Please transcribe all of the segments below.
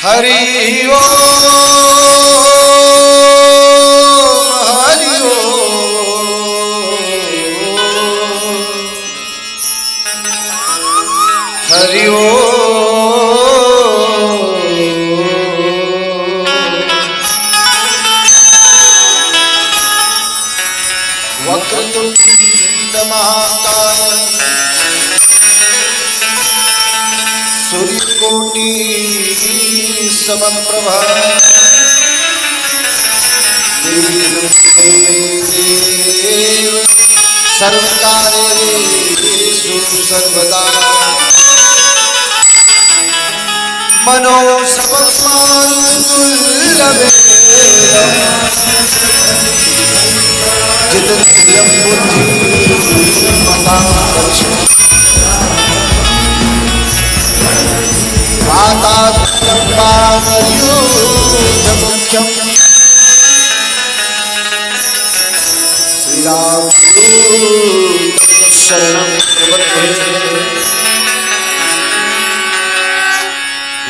हरि ओम हरि ओम हरि ओम वक्रतुंड महाकाय सूर्यकोटि समप्रभा सर्वकार्येषु सर्वदा मनो समत्वानुकूलवे जितन्द्रियं बुद्धिमतां वातात्मयोगमुख्यं श्रीराम शरणं प्रपद्ये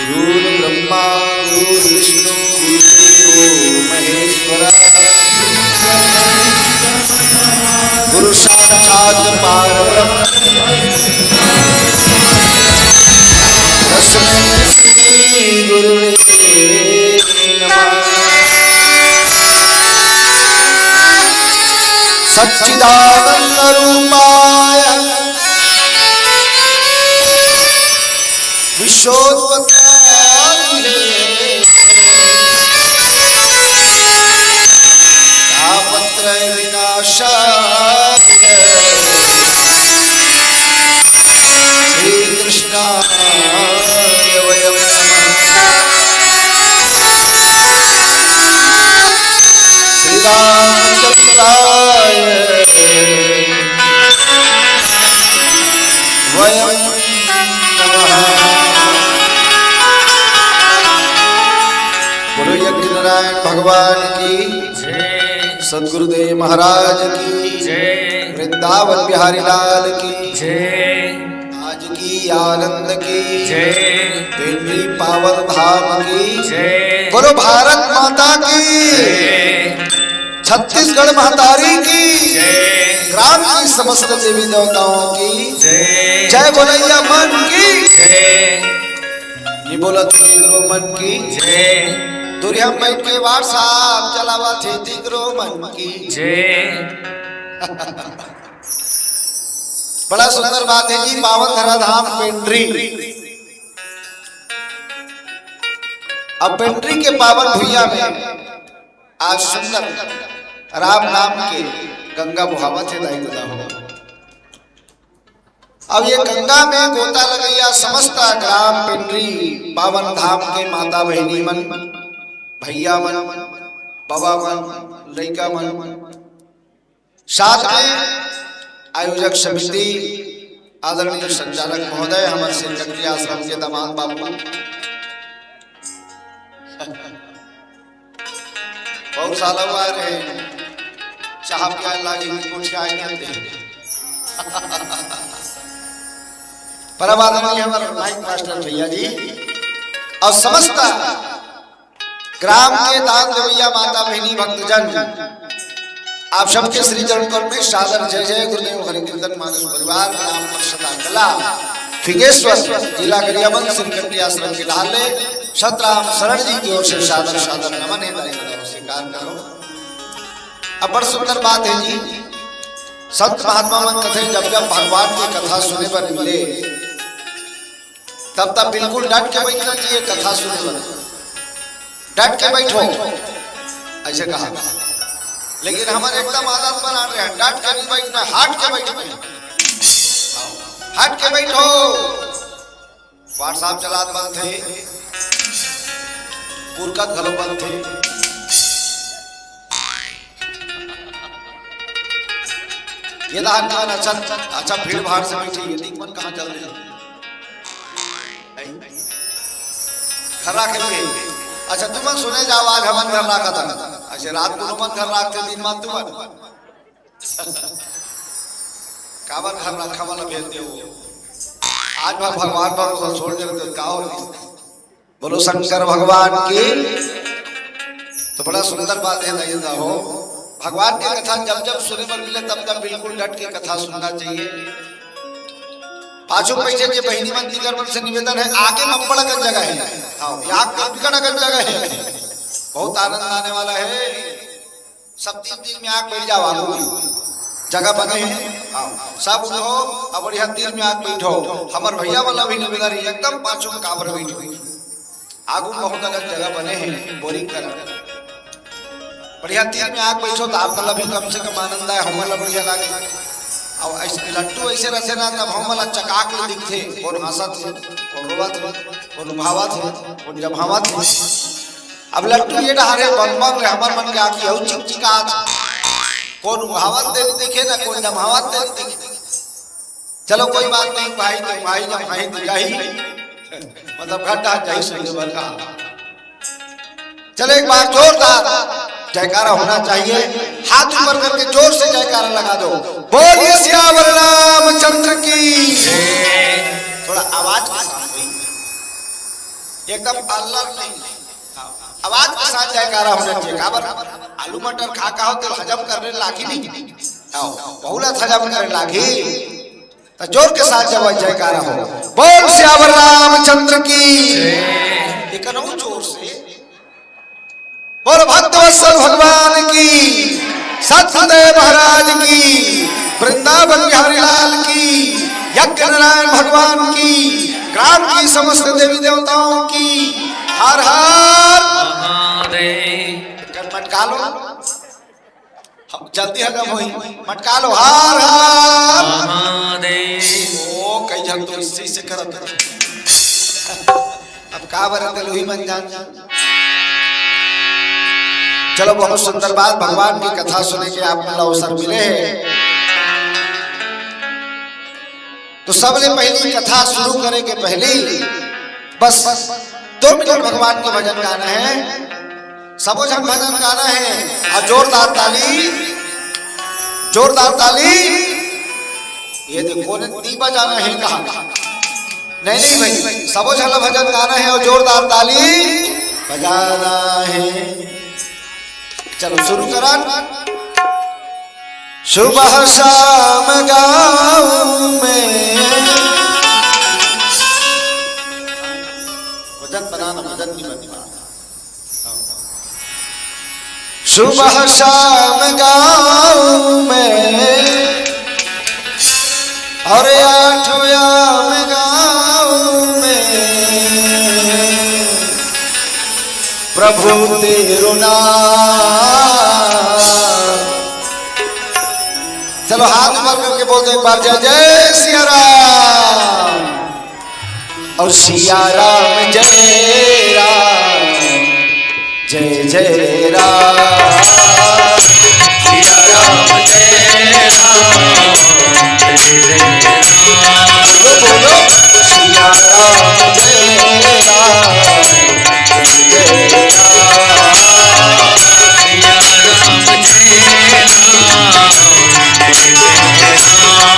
गुरुर्ब्रह्मा गुरुर्विष्णु गुरुदेवो महेश्वरः गुरु साक्षात् परब्रह्म तस्मै श्री गुरुवे नमः। सच्चिदानंद रूपाय विश्वोत्पत्त्यादिहे तापत्रय विनाशाय श्री कृष्णाय वयं श्री रामचंद्राय वयं नमः। बोलो यज्ञ नारायण भगवान की जय, सद्गुरुदेव महाराज की जय, वृंदावन बिहारी लाल की जय, आज की आनंद की जय, पेंड्री पावन धाम की जय, बोलो भारत माता की जय, छत्तीसगढ़ महतारी की जय, ग्राम की समस्त देवी देवताओं की जय, जय बोलैया मन की जय, ये बोला तिगरो मन की जय, दूरिया बैठ के व्हाट्सएप चलावा थे तिगरो मन की जय, बड़ा सुंदर बात है जी। पावन धरा धाम पेंड्री। अब पेंड्री के पावन भुइया में आज सुंदर राम नाम के गंगा बुहावत है दाई गुदा हो। अब ये गंगा में गोता लगैया समस्त ग्राम पेंड्री पावन धाम के माता बहनी मन, भैया मन, बाबा मन, लड़का मन, साथ में आयोजक समिति आदरणीय संचालक महोदय, हमारे सेक्रेटरी आश्रम के दामाद बाबू, बहुत साल हुआ रहे चाह प्यार लागे कुछ आए नहीं परम आदरणीय हमारे माइक मास्टर भैया जी और समस्त ग्राम के दान देवैया माता बहनी भक्तजन, आप सबके श्री चरण कमल में सादर जय जय गुरुदेव हरि कीर्तन मानस परिवार ग्राम सदा कला फिगेश्वर जिला गरियाबंद श्री आश्रम के ढाले सतराम शरण जी की ओर से सादर सादर नमन है। स्वीकार करो। अब बड़ सुंदर बात है जी। संत महात्मा मन कथे जब जब भगवान की कथा सुने पर मिले तब तब बिल्कुल डट के बैठना चाहिए। कथा सुने पर डट के बैठो ऐसे कहा, लेकिन हमारे एकदम आदत बना रहे हैं डट के नहीं बैठना, हट के बैठना, हट के बैठो। व्हाट्सएप चलात बंद थे, पुरकत घलो बंद थे, ये दान अच्छा भीड़ भाड़ से बैठे ये दिन कहाँ चल रहे खरा खेल। अच्छा तुम सुने जाओ आज हमन घर रखा था, अच्छा रात को मन घर रखते दिन मान तुम काबर घर रखा वाला भेजते हो। आज भगवान पर छोड़ दे तो का हो। बोलो शंकर भगवान की। तो बड़ा सुंदर बात है नहीं हो। भगवान की कथा जब जब सुने पर मिले तब तब बिल्कुल डट के कथा सुनना चाहिए। पांचों पैसे के बहनी मन दिगर मन से निवेदन है आगे मंबड़गंज जगह है, यहाँ कंकड़गंज जगह है, बहुत आनंद आने वाला है। सब 3 दिन में आग बैठ जाओ, आगू जगह बने हैं सब उठो और बढ़िया 3 में आग बैठो। हमारे भैया वाला भी निवेदन है एकदम पांचों में काबर बैठो, आगू बहुत अलग जगह बने हैं बोरिंग कर बढ़िया 3 में आग बैठो तो आप वाला भी कम से कम आनंद आए, हमारा बढ़िया लगे। और ऐसे लट्टू ऐसे रसे ना तब हम वाला चकाक ले दिखते, कौन हंसत है, कौन रोवत है, कौन भावत है, कौन जभावत है। अब लट्टू ये डहारे बनबन रे हमर मन के आकी हउ चिकचिकात, कौन भावत दे दिखे ना कौन जभावत दे दिखे। चलो कोई बात नहीं भाई, तो भाई जब भाई दिखाई मतलब घाटा जाई सुनने वाला। चलो एक बार जोरदार जयकारा होना चाहिए, हाथ ऊपर करके जोर से जयकारा लगा दो। बोलिए सियावर रामचंद्र की। थोड़ा आवाज के साथ एकदम अल्लाह नहीं, आवाज के साथ जयकारा होना चाहिए। काबर आलू मटर खा का हो तो हजम करने लागी नहीं, बहुलत हजम करने लागी तो जोर के साथ जब जयकारा हो। बोल सियावर रामचंद्र की। एक जोर से बोल भक्तवत्सल भगवान की, सत्यदेव महाराज की, वृंदावन बिहारी लाल की, यज्ञ नारायण भगवान की, ग्राम की समस्त देवी देवताओं की। हर हर महादेव। मटका लो, जल्दी हजम होई, मटका लो। हर हर महादेव। ओ कई जन तो इसी से करत अब का बरत लोही मन जान। चलो बहुत सुंदर बात, भगवान की कथा सुने के आपको अवसर मिले हैं तो सबने पहली कथा शुरू करे के पहले बस 2 मिनट भगवान के भजन गाना है। सबो जन भजन गाना है और जोरदार ताली, जोरदार ताली। ये देखो ने नी बजाना है कहा नहीं भाई, सबो झला भजन गाना है और जोरदार ताली बजाना है। चलो शुरू करा। सुबह शाम गाँव में भजन बनाना, भजन नहीं बनना। सुबह शाम गाँव में और आठव्याम गाँव में प्रभु तेरो नाम। चलो हाथ ऊपर करके बोलते एक बार जय जय सिया राम। और सिया राम जय राम, जय जय राम। सिया राम जय राम, जय जय राम। बोलो सिया राम जय राम, जय जय राम। सिया राम जय राम, जय जय राम।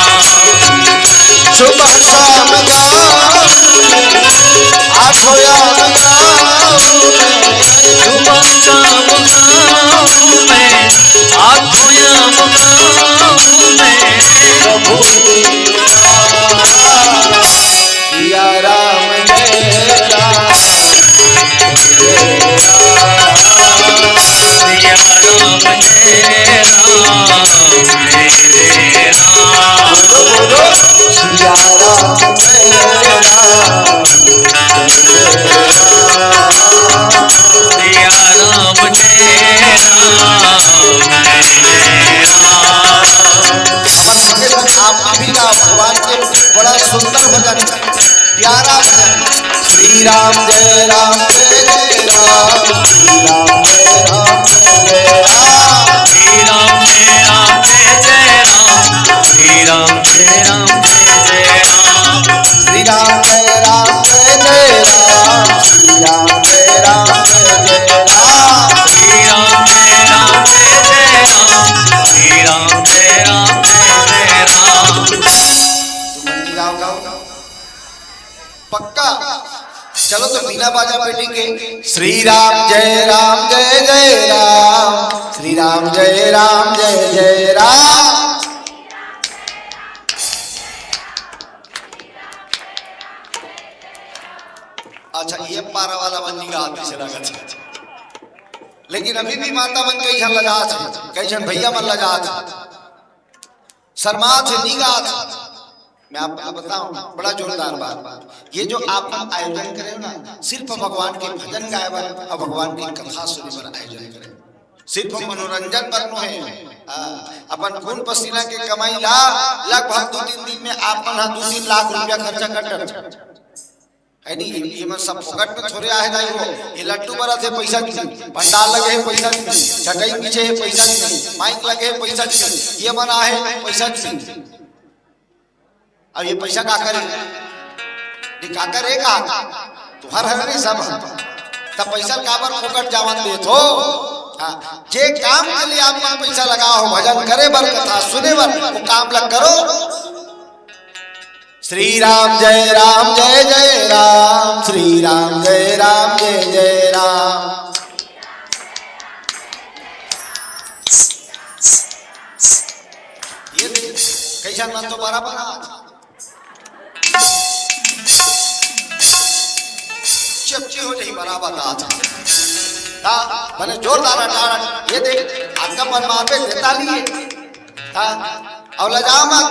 सुबह शाम गाँव आठों याम गाँव सुबह शाम गाँव में, आठों याम गाँव में प्रभु सिया राम जय राम, जय राम। सिया राम जय राम, जय जय राम। बोलो सिया राम जय राम, जय राम। सिया राम जय राम, जय जय राम। आप भी का भगवान के बड़ा सुंदर भजन, प्यारा भजन। श्री राम जय राम, जय जय राम। श्री राम जय राम, जय जय राम। श्री राम जय राम, जय जय राम। श्री राम जय राम, जय जय राम। श्री राम जय राम, जय जय राम। श्री राम जय राम, जय जय राम। श्री राम जय राम, जय जय राम। श्री राम जय राम, जय जय राम। तुम गाओ गाओ पक्का। चलो तो बिना बाजा पेटी के श्री राम जय राम, जय जय राम। श्री राम जय राम, जय जय राम। अच्छा ये पारा वाला बंदी का आदमी से लगा, लेकिन अभी भी माता मन कई झन लगा थे, कई झन भैया मन लगा थे, शर्मा थे, निगा थे। मैं आपको बताऊं बड़ा जोरदार बात, ये जो आप आयोजन करें ना, सिर्फ भगवान के भजन गाए बर और भगवान की कथा सुने बर आयोजन करें, सिर्फ मनोरंजन पर नो है। अपन खून पसीना के कमाई ला लगभग 2-3 दिन में आप 2-3 लाख रुपया खर्चा कर है नहीं। ये मैं सब फोकट में छोड़े आए नहीं हो। ये लट्टू बरा से पैसा नहीं, पंडाल लगे है पैसा नहीं, चटाई पीछे है पैसा नहीं, माइक लगे है पैसा नहीं, ये मना है पैसा नहीं। अब ये पैसा का करे, का करेगा तो हर नहीं सब तब पैसा काबर फोकट जावन दे तो। जे काम के लिए आप पैसा लगाओ, भजन करे बर, कथा सुने बर, वो काम लग करो। श्री राम जय राम, जय जय राम। श्री राम जय राम, जय जय राम। ये कैसा मन तो बराबर चपची हो जाए बराबर मैंने जोरदार अटारा। ये देख आपका परमात्मा देता लिए और लजा मत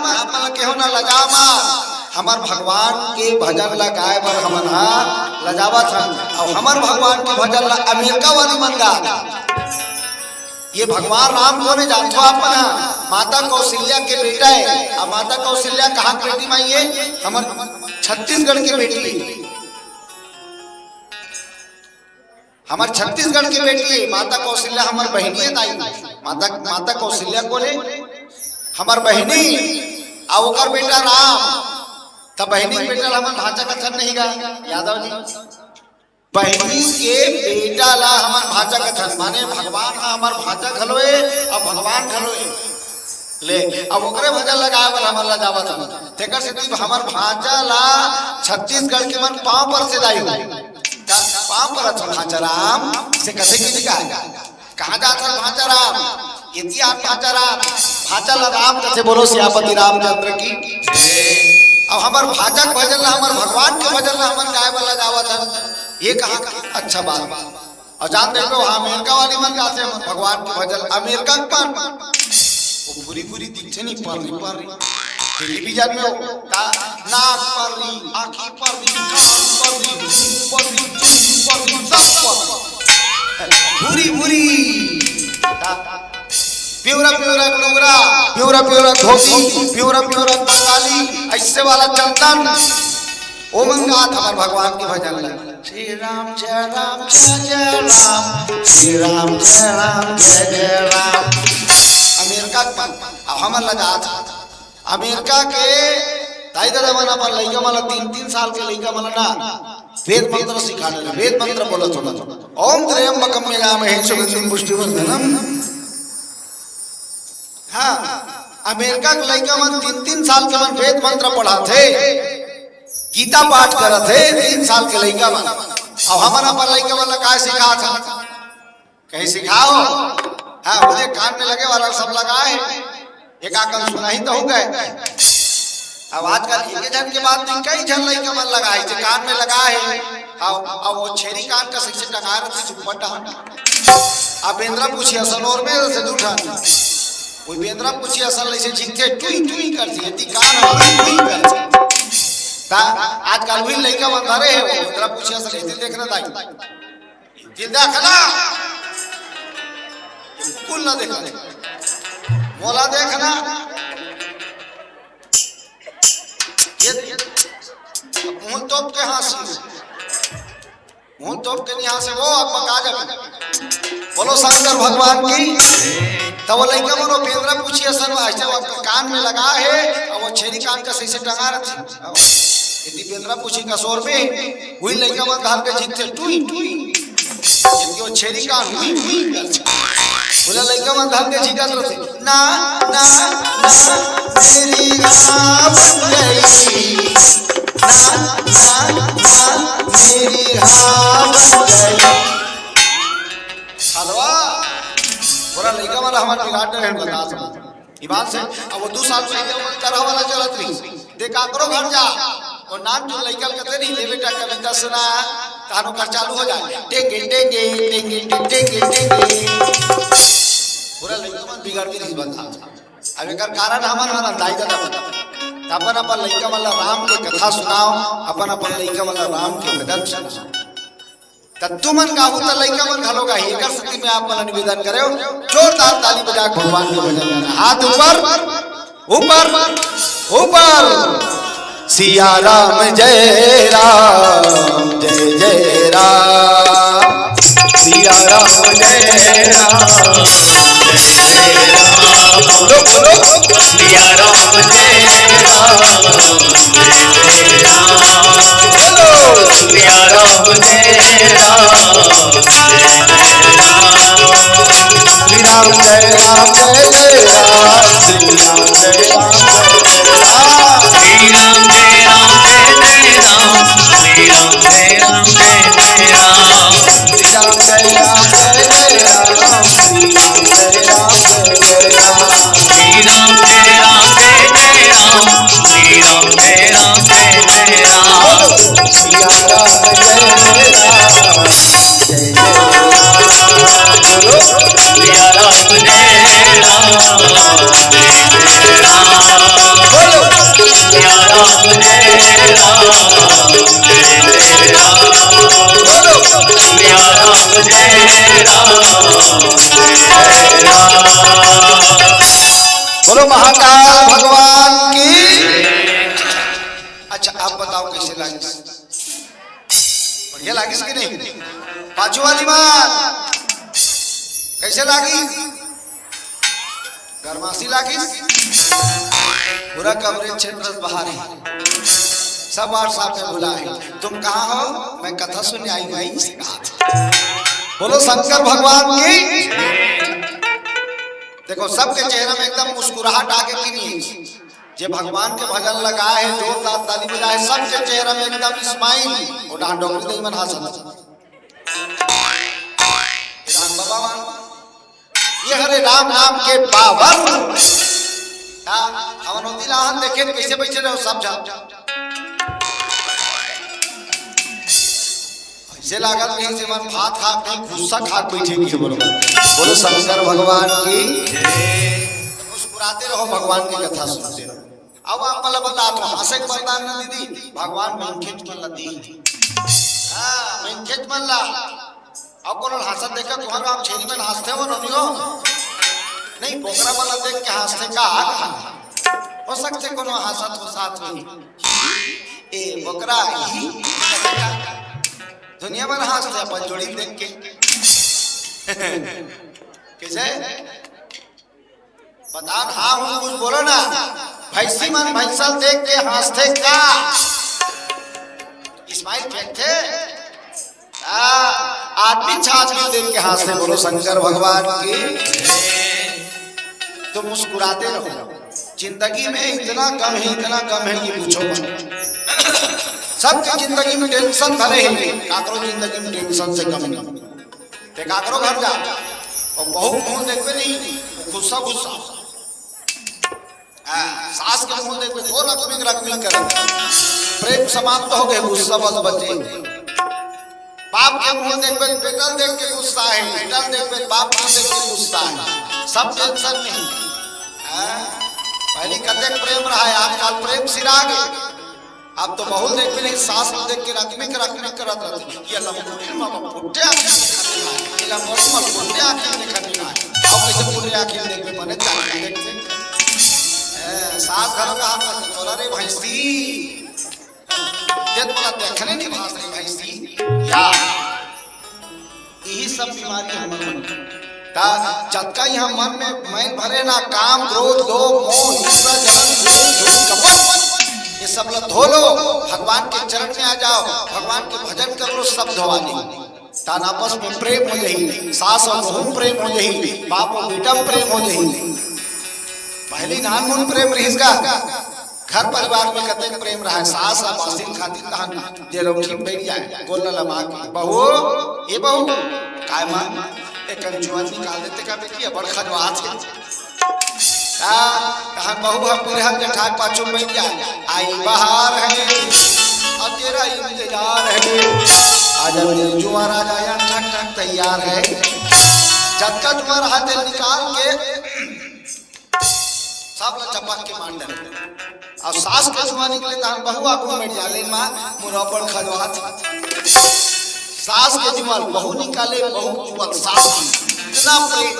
के हो ना, लजा मत। हमार भगवान के भजन लगाए बर हमन लजावत हन, और हमार भगवान के भजन ला अमेरिका वाली मंगा। ये भगवान राम को ने जानतो आप माता कौशल्या के बेटा है। और माता कौशल्या कहाँ की बेटी माई है? हमार छत्तीसगढ़ की बेटी है। हमार छत्तीसगढ़ की बेटी है माता कौशल्या, हमार बहनी है दाई। माता कौशल्या को ले हमार बहनी और बेटा राम। तब बहनी के बेटा हमार भाषा कथन नहीं गा यादव जी। बहनी के बेटा ला हमार भाषा कथन माने भगवान हमार भाषा घलोए और भगवान घलोए। ले अब ओकरे भजन लगाए वाला हमर ला जावत हम तेकर से तू हमर भांजा ला छत्तीसगढ़ के मन पांव पर से दाई पांव पर अच्छा भांजा राम से कसे की निकाल कहां जात है भांजा राम इतिहास भांजा राम भांजा ला राम कसे बोलो सियापति रामचंद्र की अब हमर भांजा के भजन ला हमर भगवान के भजन ला हमर गाय वाला जावत है ये कहां अच्छा बात और जान देखो अमेरिका वाली मन गाते हैं भगवान के भजन अमेरिका पर वो पूरी पूरी दिखते नहीं पर टेलीविजन में नाक पर ली आँखी पर ली कान पर ली सब पर पूरी पूरी प्योरा प्योरा डोगरा प्योरा प्योरा धोती प्योरा प्योरा बंगाली ऐसे वाला चंदन ओ मंगात हमारे भगवान के भजन लगा श्री राम जय राम जय जय राम श्री राम जय राम जय जय राम अमेरिका अब हमर लगा अमेरिका के ताई दादा मना पर लइका मला 3-3 साल के लइका मला ना वेद मंत्र सिखाने वेद मंत्र बोलत होला ओम त्र्यंबकम यजामहे सुगंधिं पुष्टिवर्धनम हाँ अमेरिका के लइका मन 3-3 साल के मन वेद मंत्र पढ़ा थे गीता पाठ करत थे 3 साल के लइका मन अब हमारा पर लइका वाला का सिखा था कहीं सिखाओ हाँ मुझे कान में लगे वाला सब लगा है एक आकर सुना ही तो हो गए अब आजकल एक जन के बाद नहीं कई जन लइका मन लगा है जो कान में लगा है अब वो छेरी कान का शिक्षक टंगा रहे थे चुपटा अब बेंद्रा पूछी असल और में से दूठा वो बेंद्रा पूछी असल ऐसे झिंके टुई टुई करती है ती कान टुई करती ता आजकल भी लइका मन धरे है वो बेंद्रा पूछी असल ऐसे देखना दाई जिंदा खला कुल ना देखा मोला देखना ये मुंह तोप के हंसी मुंह तोप के यहाँ से वो अब पका जाए बोलो शंकर भगवान की तब वो लड़का मनो बेंद्रा पूछी असल ऐसा आपका कान में लगा है और वो छेरी कान का सही से टंगा रही यदि बेंद्रा पूछी का शोर में वही लड़का मन धार के जीतते टुई टुई इनकी वो छेरी कान हुई हुई करते बोला लड़का मन धार के जीता रहे ना ना ना मेरी हाँ बन गई ना ना ना मेरी हाँ बन गई हलवा पूरा लड़का वाला हमारे बिगाड़ रहे हैं बता सब ईमान से अब वो 2 साल से तरह वाला चलत रही देखा करो घर जा और नाम जो लड़का कहते नहीं ले बेटा कविता सुना तानो कर चालू हो जाए टेके टेके टेके टेके टेके पूरा लड़का मन बिगाड़ के नहीं बता अब एक कारण हमार हमारा दाई दादा बता अपन अपन लड़का वाला राम के कथा सुनाओ अपन अपन लड़का वाला राम के भजन सुनाओ तत्तु मन गाहु त लइका मन घलो गाही एकर स्थिति में आप मन निवेदन करे जोरदार ताली बजा भगवान के भजन गाना हाथ ऊपर ऊपर ऊपर सिया राम जय जय राम सिया राम जय राम बोलो बोलो सिया राम जय राम बोलो सिया राम जय राम श्री राम जय राम जय जय राम श्री राम जय राम श्री राम जय राम जय जय राम श्री राम जय राम जय जय राम श्री राम जय राम जय जय राम श्री राम जय राम जय जय राम श्री राम जय राम जय जय राम श्री राम जय राम जय जय राम श्री राम जय राम जय जय सिया राम जय राम जय जय राम बोलो सिया राम जय राम जय जय राम बोलो सिया राम जय राम जय राम बोलो महाकाल भगवान की अच्छा आप बताओ कैसे लागी बढ़िया लागी कि नहीं पांचों वाली बात कैसे लागी गरमासी लागी पूरा कवरेज क्षेत्र बाहर है सब व्हाट्सएप में बुला है तुम कहाँ हो मैं कथा सुनने आई भाई से कहा था बोलो शंकर भगवान की देखो सबके चेहरे में एकदम मुस्कुराहट आके की नहीं, जे भगवान के भजन लगाए है, जोरदार ताली बजाए, सबके चेहरे में एकदम स्माइल। और डांड डोकरी नहीं बना सकता बाबा, ये हरे राम नाम के पावन अवनोती लाहन देखे कैसे बैठे रहो सब जा ऐसे लागत नहीं से मन भात खा के गुस्सा खा बैठे की बोलो बोलो शंकर भगवान की मुस्कुराते रहो, भगवान की कथा सुनते रहो। अब आप मतलब बता दो हंसे के बता ना दीदी, भगवान में खेच मन दी हां में खेच मन ला। अब कोनो हंसत देखा तुम्हारा आप छेरी में हंसते हो नहीं, बोकरा वाला देख के हंसते का हो सकते कोनो हंसत हो साथ में ए बोकरा ही दुनिया भर हंसते अपन जोड़ी देख के कैसे बता। हाँ हूँ कुछ बोलो ना, भैंसी मन भैंसल देख के हंसते का इस्माइल फेंकते आदमी छाछ में देख के हंसते। बोलो शंकर भगवान की। तो मुस्कुराते रहो, जिंदगी में इतना कम है कि पूछो मत। सबके जिंदगी में टेंशन भरे ही, काकरो जिंदगी में टेंशन से कम नहीं। ते काकरो घर जा और बहु मुंह देखबे नहीं, गुस्सा सास के मुंह देखबे तो रकमी करे, प्रेम समाप्त हो गए, गुस्सा बस बचे। बाप के मुंह देखबे बेटा देख के गुस्सा है, बेटा देखबे बाप को देख के गुस्सा है, सब टेंशन नहीं। पहले कते प्रेम रहा है, आजकल प्रेम सिरा गए। अब तो बहुत देख भी नहीं, सास को देख के रकमी करत रहती ये लंबोटे मामा फुट्टे आंखें ये लंबोटे मामा फुट्टे आंखें देखने ना अब कैसे फुट्टे आंखें देख के बने चाहे देखते सास घर का हाथ तोला रे भैंसी देख बोला देखने नहीं भास रही भैंसी या यही सब बीमारी हमन ता जतका यहाँ मन में मैल भरे ना, काम क्रोध लोभ मोह हिंसा जलन झूठ कपट ये सब ला धो लो, भगवान के चरण में आ जाओ, भगवान के भजन कर लो, सब धोवा ली। तान आपस में प्रेम हो जाही, सास और बहू प्रेम हो जाही, बाप और बेटा प्रेम हो जाही। पहली नान मुन प्रेम रहीसगा, घर परिवार में कते प्रेम रहा है। सास और बासिन खातिर तहन जे रोटी बैठ जाए बोलना लमा के बहू ए बहू काय मां एक कंचुआ निकाल देते का बेटी बड़ खजवास के कहा बहू हम पूरे जठाक पाछू बैठ जाए आई बाहर है अब तेरा इंतजार है, आज मेरे जुआर आ जाया ठक ठक तैयार है। जब का जुआर हाथ निकाल के सब ला चपक के मान डरे और सास के जुआ निकले तो हम बहू आपको बैठ जाले मां मुरा पर खजवात सास के जुआ बहू निकाले, बहू जुआ सास इतना प्रेम।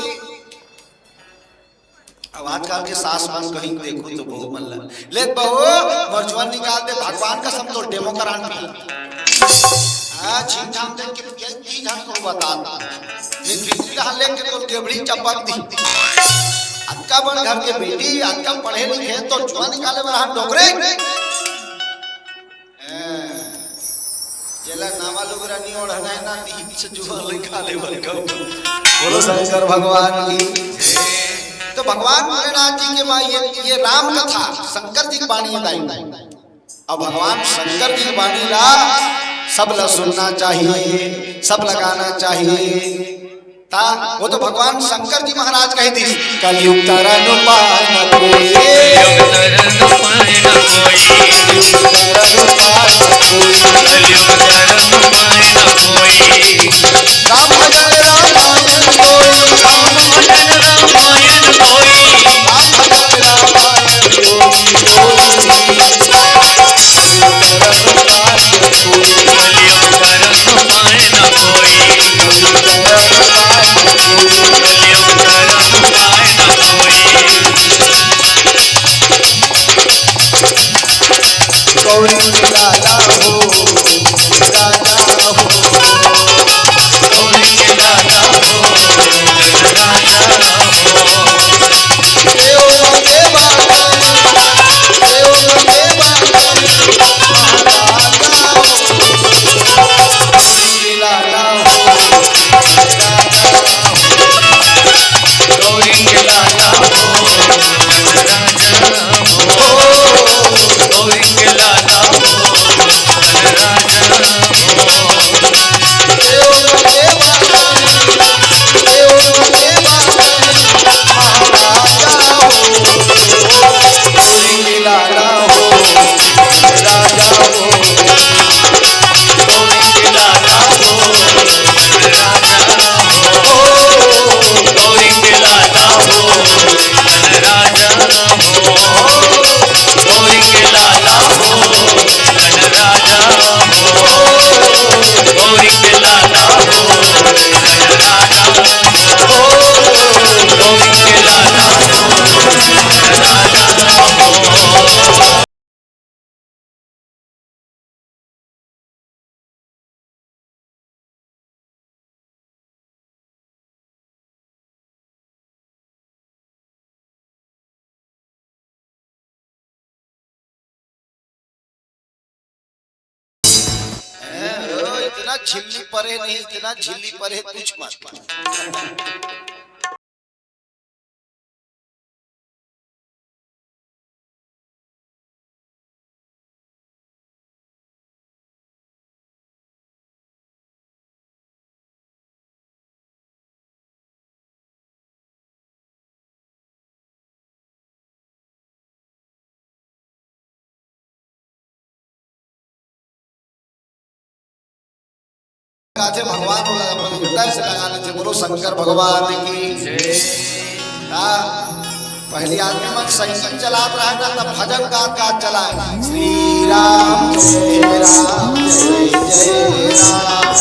अब आजकल के सास मान कहीं देखो तो बहू मन ले बहू मरजुआ निकाल दे, भगवान का सब तो डेमो करान छीन छान देख के की जान को बता फिर भीतरी रहा लेके तो टेबड़ी चपक दी। अक्का बड़ घर के बेटी अक्का पढ़े लिखे तो जुआ निकाले वाला डोकरे जेला नामा लोग रानी और हनाय ना तीन से जुआ निकाले वाला। बोलो शंकर भगवान की। तो भगवान भोलेनाथ जी के मां ये राम कथा शंकर जी की वाणी लाई। अब भगवान शंकर जी की वाणी ला सब ला सुनना चाहिए, सब लगाना चाहिए। ता वो तो भगवान शंकर जी महाराज कह दी कलयुग तरन उपाय न कोई, कलयुग तरन उपाय न कोई, राम भजन रामायण कोई, राम भजन रामायण कोई, राम भजन रामायण गौरी राजा हो इतना झिल्ली परे नहीं, इतना झिल्ली परे कुछ मत। गाथे भगवान बोला अपन हृदय से लगा लेते, बोलो शंकर भगवान की। पहली आदमी मन साइकिल चलात रहा था तब भजन गात गात चलाए, श्री राम जय राम जय जय राम।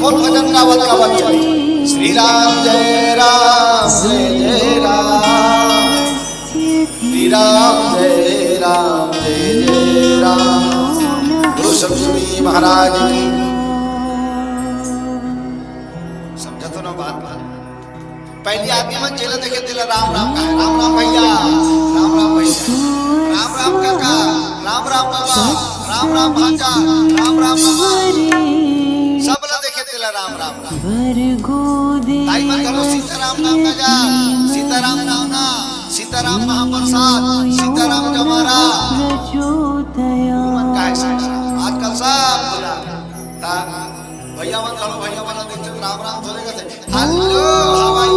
बहुत भजन गावत गावत चले, श्री राम जय राम जय जय राम, श्री राम जय राम जय जय राम। सब्जी महाराज की समझा तो ना बात। पहली आदमी मन चेला देखे तेला राम राम का है, राम राम भैया, राम राम भैया, राम राम काका, राम राम बाबा, राम राम भांजा, राम राम मामा, सब ला देखे तेला राम राम राम। ताई मन घरो सीताराम नाम का जा, सीताराम नाम ना, सीताराम महाप्रसाद, सीताराम जमारा मन का है सीताराम। आजकल सब बोला ता भैया मन घरो भैया मन देखते राम राम बोलेगा थे, हेलो हाउ आर यू,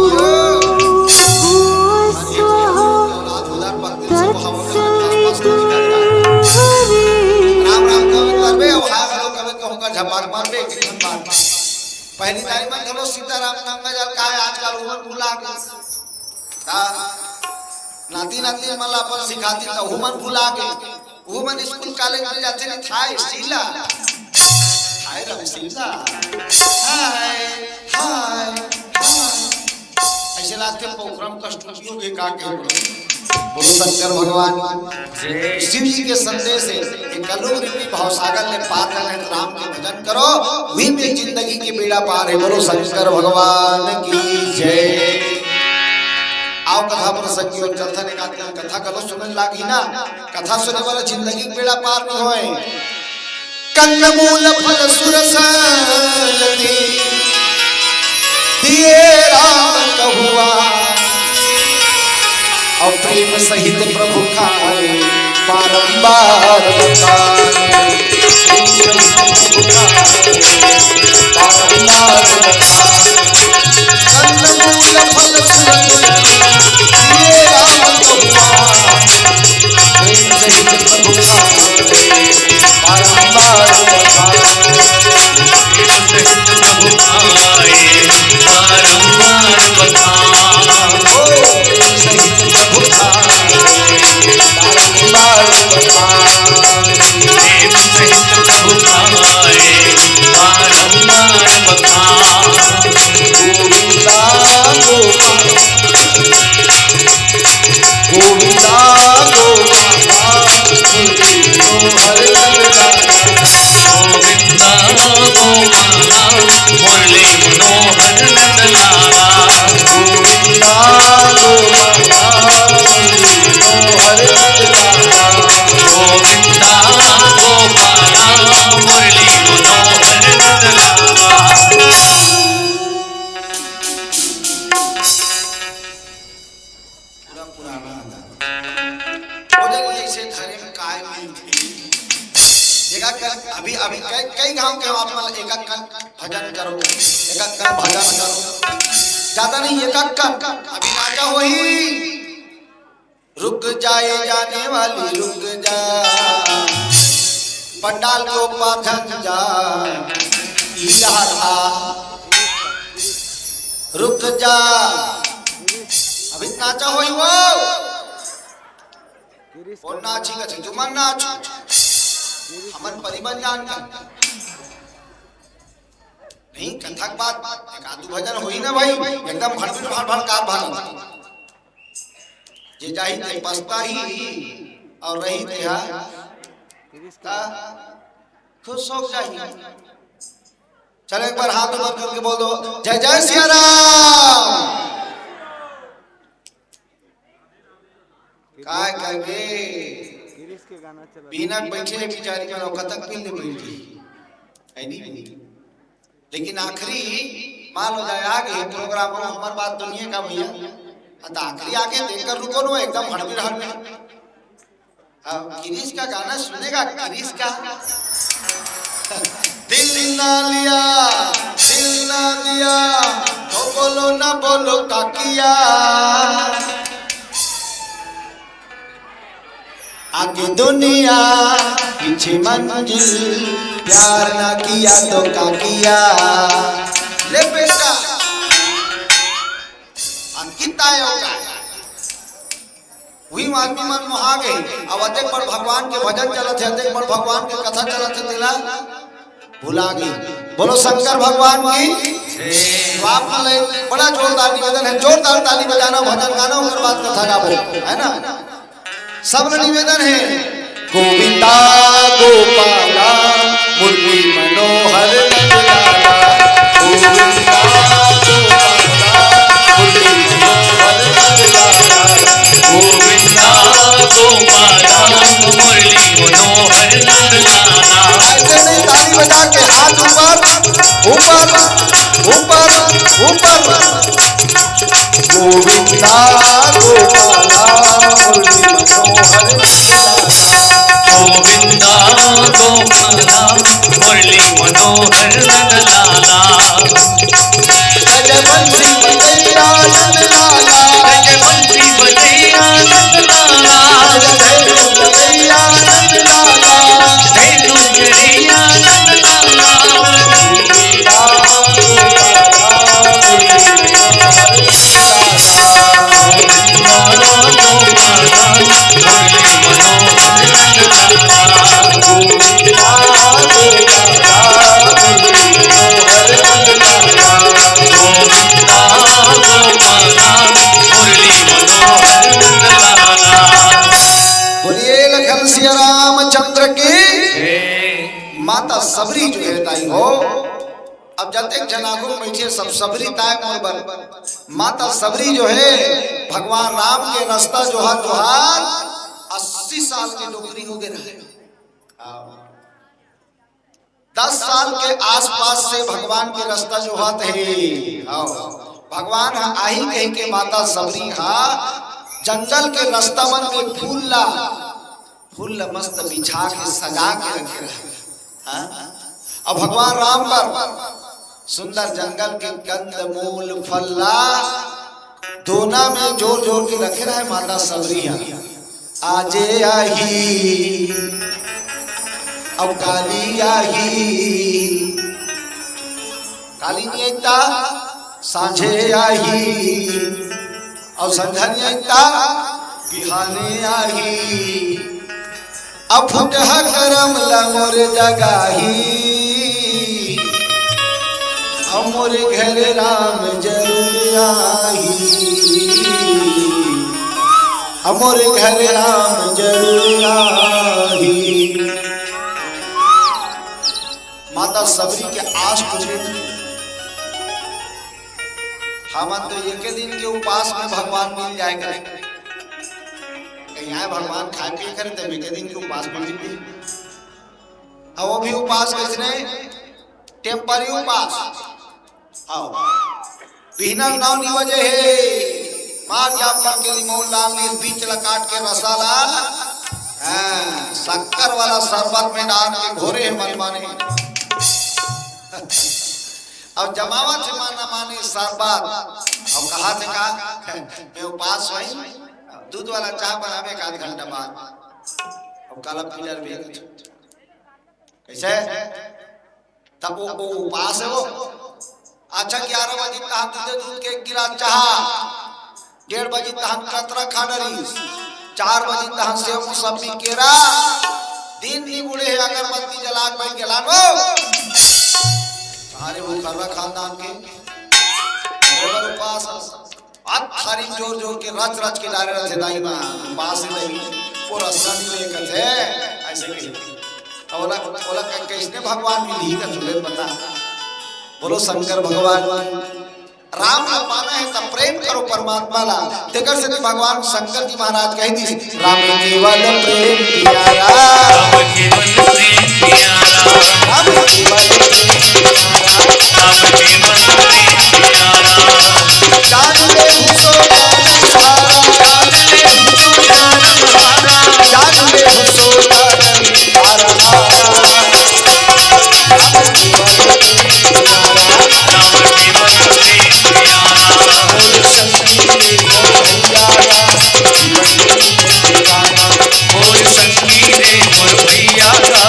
औलाद उधर पत्ते सब हवा का पास को निकल जाए, राम राम करबे और हा हेलो कबे कहूंगा झपाट मारबे कितन बार। पहली टाइम में घरो सीताराम नाम का जा का आजकल उमर भुला गए ता नाती नाती मला पर सिखाती तो उमर भुला गए। वो मन स्कूल कॉलेज में जाते नहीं थाई शीला, हाय रवि शीला, हाय हाय ऐसे लागते प्रोग्राम का स्टूडियो के काके। बोलो शंकर भगवान शिव जी के संदेश से कलों रूपी भवसागर में पार करने राम के भजन करो, वही मेरी जिंदगी की बेड़ा पार है। बोलो शंकर भगवान की जय। आओ कथा प्रसंग और चलता ने कथा कलो सुनने लागी ना, कथा सुने वाला जिंदगी बेड़ा पार नहीं होए। कंदमूल फल सुरसती दिए राम कहुआ, और प्रेम सहित प्रभु खाए बारंबार बताए, बारंबार बताए। कंदमूल फल सुरसती दिए राम कहुआ, प्रेम सहित प्रभु खाए बारंबार बताए, प्रभु खाए बारंबार बताए, सहित प्रभु खाए बारंबार बताए, प्रेम सहित प्रभु खाए बारंबार बताए। गोविंदा गोविंदा गोविंदा हरे गोविंदा गोपाला मुरली मनोहर नंदलाला, गोविंदा गोविंदा हरे गोविंदा गोपाला मुरली मनोहर नंदलाला। पूरा पुराना जैसे धरे में काय मिल थी अभी अभी कई गांव के आप एक भजन करो, एक भजन करो, ज्यादा नहीं एक अभी नाचा वही रुक जाए जाने वाली रुक जा, पंडाल के ऊपर झंझा लहरा रुक जा, अभी नाचा वही वो नाची का तुम नाच हमन परिबन जान का नहीं कथा के बात एक आदू भजन होई ना भाई एकदम भड़बड़ भड़बड़ कार भाग जे जाही ते पछता ही और रही ते हा खुश हो जाही। चलो एक बार हाथ ऊपर करके बोल दो जय जय सिया राम। काय करके बिना बैठे बिचारी का कतक पिन बैठी है नहीं। लेकिन आखिरी मान हो जाए आगे प्रोग्राम में हमारी बात दुनिया का भैया तो आखिरी आके देखकर रुको नो एकदम हड़बड़ी हड़बड़ी। गिरीश का गाना सुनेगा गिरीश का दिल ना लिया तो बोलो ना बोलो काकिया आगे दुनिया पीछे मंजिल प्यार ना किया तो का किया। ले बेटा अंकिता होगा वही आदमी मन मोहा गए। अब अतेक बड़ भगवान के भजन चलत है अतेक बड़ भगवान के कथा चलत है दिला भुला गई। बोलो शंकर भगवान की। तो आप बड़ा जोरदार निवेदन है जोरदार ताली बजाना भजन गाना उसके बाद कथा गाओ है ना। सब निवेदन है गोविंदा गोपाला मुरली मनोहर नंदलाला गोविंदा गोपाला मुरली मनोहर नंदलाला गोविंदा गोपाला मुरली मनोहर नंदलाला। ऐसे नहीं ताली बजा के हाथ ऊपर ऊपर ऊपर ऊपर गोविंदा गोपाला मुरली मनोहर गोविंदा गोपाला मुरली मनोहर नंदलाला। जय बंसी बजैया नंदलाला जय बंसी बजैया नंदलाला जय बजैया नंदलाला जय गुजरिया नंदलाला। बोलिए लखन सिया रामचंद्र की। माता सबरी जो है ताई हो अब जब जनागो बैठे सब सबरी ताय मोर माता सबरी जो है भगवान राम के रास्ता जोहार जोहार 80 साल की नौकरी हो गए 10 साल के आसपास से भगवान के रास्ता जोहात है। भगवान आई कहीं के माता सबरी हा जंगल के रास्ता मन में फूल मस्त बिछा के सजा के रखे रहे। अब भगवान राम पर सुंदर जंगल के कंद मूल फल्ला दोना में जोर जोर के रखे रहे माता सबरी आजे आई अब काली आई काली नहीं एकता सांझे आई और संझनी एकता बिहाने आई अब फुटहा करम लमोर जगाही हमोर घर राम जरूर आई हमोर घर राम जरूर आई। माता सबरी के आस पूछे हम तो एक दिन के उपास में भगवान मिल जाएगा यहाँ भगवान खाए पिए करे तब एक दिन के उपास मिल जाए। अब वो भी उपास कैसे टेम्परी उपास आओ बिहनल नाव नहीं वजह है मार जाप करके लिमोन लाल ने बीच काट के रसाला शक्कर वाला शरबत में डाल के घोरे मन माने अब जमावा से माना माने शरबत अब कहा थे का मैं उपास हुई दूध वाला चाय बनावे का आध घंटा बाद अब काला पिलर भी कैसे तब वो उपास है वो अच्छा 11 बजे तक दूध के एक गिलास चाह 1:30 बजे तक कतरा खा डरी 4 बजे तक सेव मौसमी केरा दिन नी बुढ़े है अगरबत्ती जला के बैठ गेला नो अरे वो खर्रा खानदान के बराबर उपास आज सारी जोर जोर के रच रच के डाले रहे दाई मां पास नहीं पूरा सन में कथे ऐसे कही ओला ओला कैसे भगवान मिली का तुले बता बोलो शंकर भगवान राम का माना है तब प्रेम करो परमात्मा ला तेकर से भगवान शंकर जी महाराज कह दी राम केवल प्रेम प्यारा राम केवल प्रेम प्यारा राम केवल प्रेम प्यारा राम केवल प्रेम प्यारा जान ले हुसो ज्ञान सारा जान ले हुसो ज्ञान हारा जान ले हुसो ज्ञान सारा राम केवल प्रेम प्यारा राम केवल प्रेम प्यारा बोल संकीर्तन भैया बोल संगी रे मोर भैया का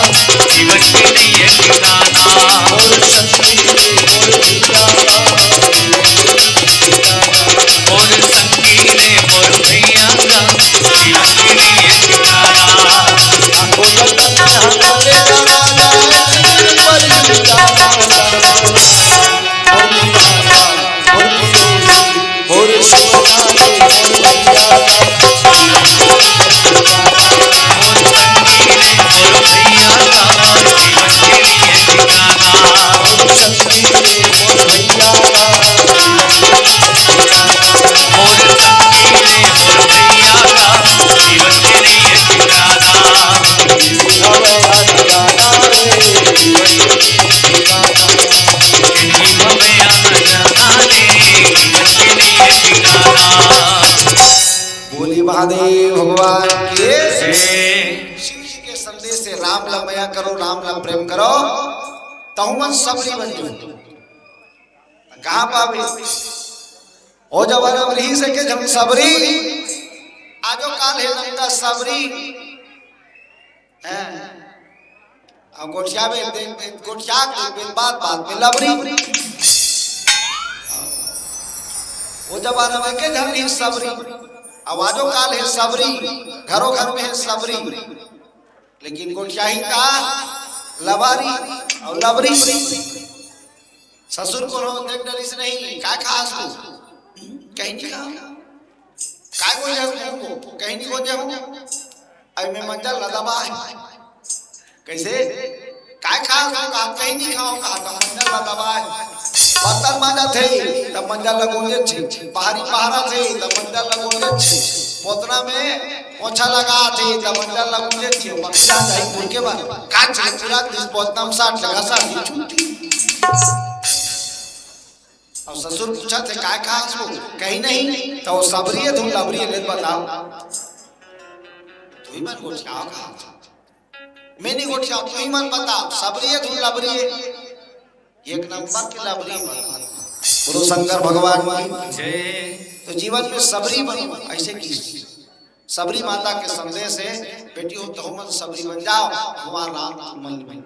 जीवन के लिए ठिकाना बोल संकीर्तन भैया बोल संगी रे मोर भैया का जीवन के लिए ठिकाना बोल संगी रे मोर भैया का जीवन के लिए ठिकाना बोल संगी रे मोर भैया का जीवन के लिए ठिकाना जिंदगी हमें आना जाना रे जीवन के लिए ठिकाना बोली महादेव भगवान के जय शिव जी के संदेश से राम लमया करो राम लम प्रेम करो तहुमन सबरी बन जो कहाँ पावे ओ जवाना रही से के जब सबरी आजो काल है नंदा सबरी हैं अब गोठिया में गोठिया के बात बात में लबरी वो जवाना में के जब रही सबरी आवाजों काल है सबरी घरों घर में है सबरी लेकिन गोठियाही का लबारी और लबरी ससुर को देख डरी से नहीं क्या खास को कहीं नहीं खा काय को जाऊं कहीं नहीं को जाऊं अब मैं मंजल लदबा कैसे काय खास को कहा कहीं नहीं खाओ कहा मंजल लदबा बर्तन माजा थे तब मंजल लगोगे छे पहाड़ी पहाड़ा थे तब मंजल लगोगे छे पोतना में पोछा लगा थे तब मंजल लगोगे छे बक्सा जाई पुर के बाद काट पूरा दिस पोतना में 60 लगा सा छुट्टी और ससुर पूछा थे काय खास को कहीं नहीं तो सबरी है तुम लबरी है बताओ तू ही मन गोठियाओ कहा मैं नहीं गोठियाओ तू ही मन बताओ सबरी है तुम लबरी है एक नंबर की लबरी गुरु शंकर भगवान की जय तो जीवन में सबरी बनो ऐसे की सबरी माता के संदेश है बेटी हो तो मन सबरी बन जाओ भगवान राम मन बन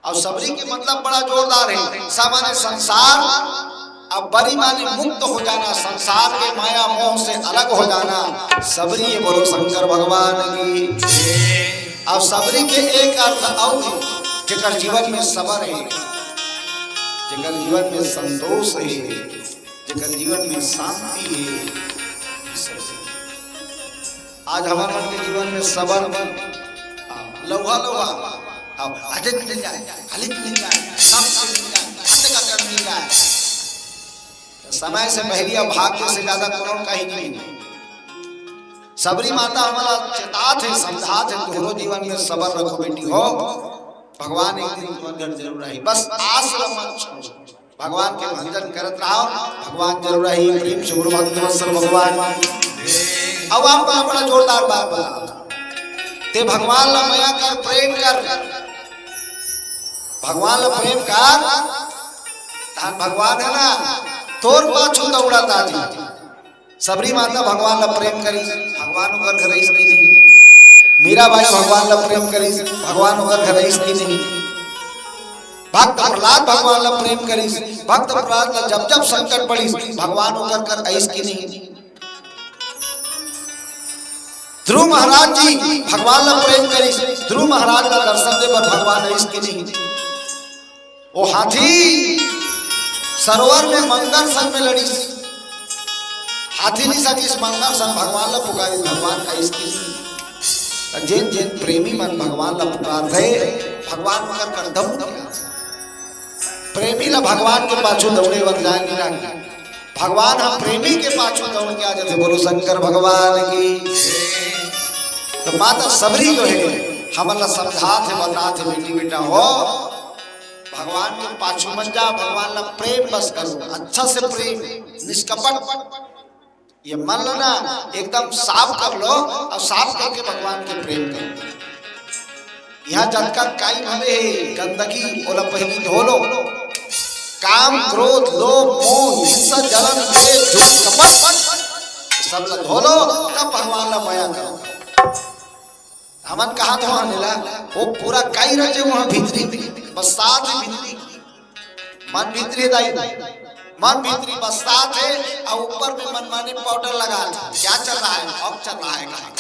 और सबरी के मतलब बड़ा जोरदार है सामान्य संसार अब बड़ी माने मुक्त हो जाना संसार के माया मोह से अलग हो जाना सबरी है बोलो शंकर भगवान की अब सबरी के एक अर्थ और जेकर जीवन में सबर है जेकर जीवन में संतोष है जेकर जीवन में शांति है आज हमारे मन के जीवन में सबर लोहा लोहा आज मिल जाए खाली मिल जाए सब मिल जाए हद का कर मिल जाए समय से पहले अब भाग्य से ज्यादा करोड़ का ही नहीं सबरी माता हमारा चेतात है समझात है दोनों जीवन में सबर रखो बेटी हो भगवान एक दिन तुम्हारे घर जरूर आई बस आश्रम मत छोड़ो भगवान के भजन करत रहो भगवान जरूर आई प्रेम से गुरु भक्त वत्सल भगवान अब आप बड़ा जोरदार बात बता ते भगवान ला माया कर प्रेम कर भगवान ला प्रेम कर धन भगवान है ना तोर पाछू दौड़ाता जी सबरी माता भगवान ला प्रेम करी भगवान ओकर घर रही सकी नहीं मीरा बाई भगवान ला प्रेम करी भगवान ओकर घर रही सकी नहीं भक्त प्रहलाद भगवान ला प्रेम करी भक्त प्रहलाद ला जब जब संकट पड़ी भगवान ओकर कर ऐस की नहीं ध्रुव महाराज जी भगवान ला प्रेम करी ध्रुव महाराज का दर्शन दे पर भगवान ऐस की नहीं वो हाथी सरोवर में मंगल संग में लड़ी हाथी नहीं सकी इस मंगल संग भगवान ला पुकारी भगवान का इसकी जिन जिन प्रेमी मन भगवान ला पुकार थे भगवान मगर कर दम प्रेमी ला भगवान के पाछू दौड़े वक्त जाएंगे ना भगवान हम प्रेमी के पाछू दौड़ के आ जाते बोलो शंकर भगवान की तो माता सबरी जो है हमला समझा थे बता थे बेटी बेटा हो भगवान के पाछू मत जा, भगवान ला प्रेम बस करो, अच्छा से प्रेम निष्कपट ये मन लो ना एकदम साफ कर लो और साफ करके भगवान के प्रेम करो। यहाँ जतका काई भले गंदगी ओला पहली धो लो, काम क्रोध लोभ मोह हिंसा जलन द्वेष झूठ कपट सब ला धो लो, तब भगवान ला माया करो। हमन कहा था नीला वो पूरा काई रचे वहां भीतरी बस साथ भीतरी मन भीतरी दाई मन भीतरी बस साथ है और ऊपर में मनमानी पाउडर लगा क्या चल रहा है अब चल रहा है कहाँ